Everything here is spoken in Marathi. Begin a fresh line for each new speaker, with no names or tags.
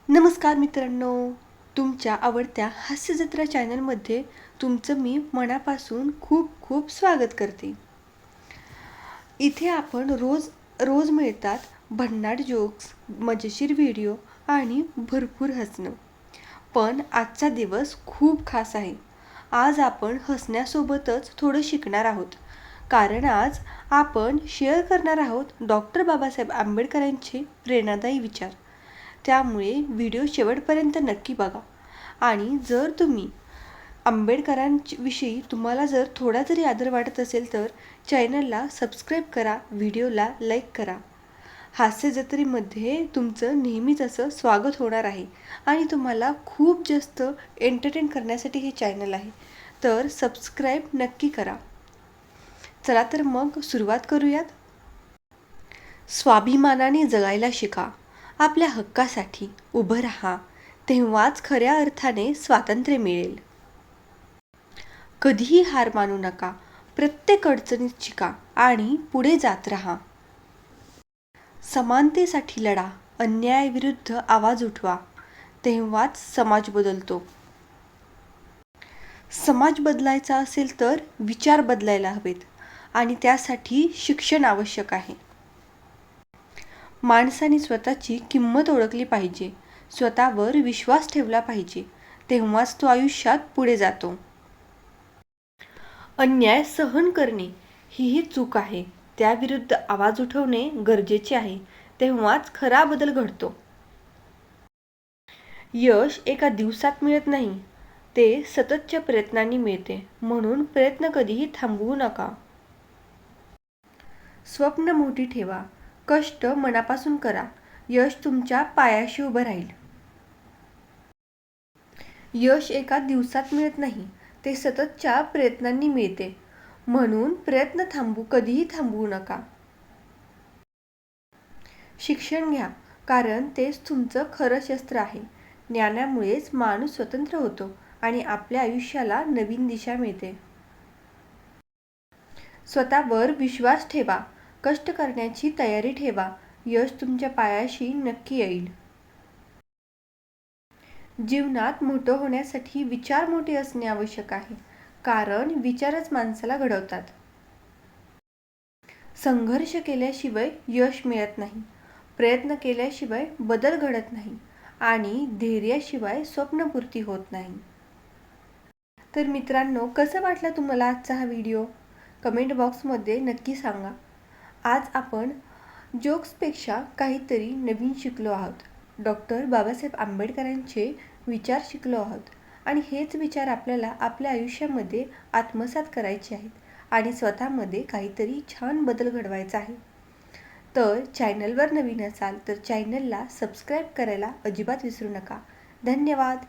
नमस्कार मित्रांनो, तुमच्या आवडत्या हास्य जत्रा चॅनलमध्ये तुमचं मी मनापासून खूप खूप स्वागत करते. इथे आपण रोज रोज मिळतात भन्नाट जोक्स, मजेशीर व्हिडिओ आणि भरपूर हसणं. पण आजचा दिवस खूप खास आहे. आज आपण हसण्यासोबतच थोडं शिकणार आहोत. कारण आज आपण शेअर करणार आहोत डॉक्टर बाबासाहेब आंबेडकरांचे प्रेरणादायी विचार. त्यामुळे व्हिडिओ शेवटपर्यंत नक्की बघा. आणि जर तुम्ही आंबेडकरांविषयी तुम्हाला जर थोडा जरी आदर वाटत असेल तर चॅनलला सबस्क्राईब करा, व्हिडिओला लाईक करा. हास्य जत्रेमध्ये तुमचं नेहमीच असं स्वागत होणार आहे आणि तुम्हाला खूप जास्त एंटरटेन करण्यासाठी हे चॅनल आहे. तर सबस्क्राईब नक्की करा. चला तर मग सुरुवात करूयात. स्वाभिमानाने जगायला शिका. आपल्या हक्कासाठी उभं राहा, तेव्हाच खऱ्या अर्थाने स्वातंत्र्य मिळेल. कधीही हार मानू नका. प्रत्येक अडचणीत शिका आणि पुढे जात राहा. समानतेसाठी लढा. अन्यायाविरुद्ध आवाज उठवा, तेव्हाच समाज बदलतो. समाज बदलायचा असेल तर विचार बदलायला हवेत आणि त्यासाठी शिक्षण आवश्यक आहे. माणसाने स्वतःची किंमत ओळखली पाहिजे. स्वतःवर विश्वास ठेवला पाहिजे, तेव्हाच तो आयुष्यात पुढे जातो. अन्याय सहन करणे हीही चूक आहे. त्याविरुद्ध आवाज उठवणे गरजेचे आहे, तेव्हाच खरा बदल घडतो. यश एका दिवसात मिळत नाही, ते सततच्या प्रयत्नांनी मिळते. म्हणून प्रयत्न कधीही थांबवू नका. स्वप्न मोठी ठेवा, कष्ट मनापासून करा, यश तुमच्या पायाशी उभं राहील. यश एका दिवसात मिळत नाही, ते सततच्या प्रयत्नांनी मिळते. म्हणून प्रयत्न कधीही थांबवू नका. शिक्षण घ्या, कारण तेच तुमचं खरं शस्त्र आहे. ज्ञानामुळेच माणूस स्वतंत्र होतो आणि आपल्या आयुष्याला नवीन दिशा मिळते. स्वतःवर विश्वास ठेवा, कष्ट करण्याची तयारी ठेवा, यश तुमच्या पायाशी नक्की येईल. जीवनात मोठं होण्यासाठी विचार मोठे असणे आवश्यक आहे, कारण विचारच माणसाला घडवतात. संघर्ष केल्याशिवाय यश मिळत नाही, प्रयत्न केल्याशिवाय बदल घडत नाही आणि धैर्याशिवाय स्वप्नपूर्ती होत नाही. तर मित्रांनो, कसं वाटला तुम्हाला आजचा हा व्हिडिओ? कमेंट बॉक्समध्ये नक्की सांगा. आज आपण जोक्सपेक्षा काहीतरी नवीन शिकलो आहोत. डॉक्टर बाबासाहेब आंबेडकरांचे विचार शिकलो आहोत आणि हेच विचार आपल्याला आपल्या आयुष्यामध्ये आत्मसात करायचे आहेत आणि स्वतःमध्ये काहीतरी छान बदल घडवायचा आहे. तर चॅनलवर नवीन असाल तर चॅनलला सबस्क्राईब करायला अजिबात विसरू नका. धन्यवाद.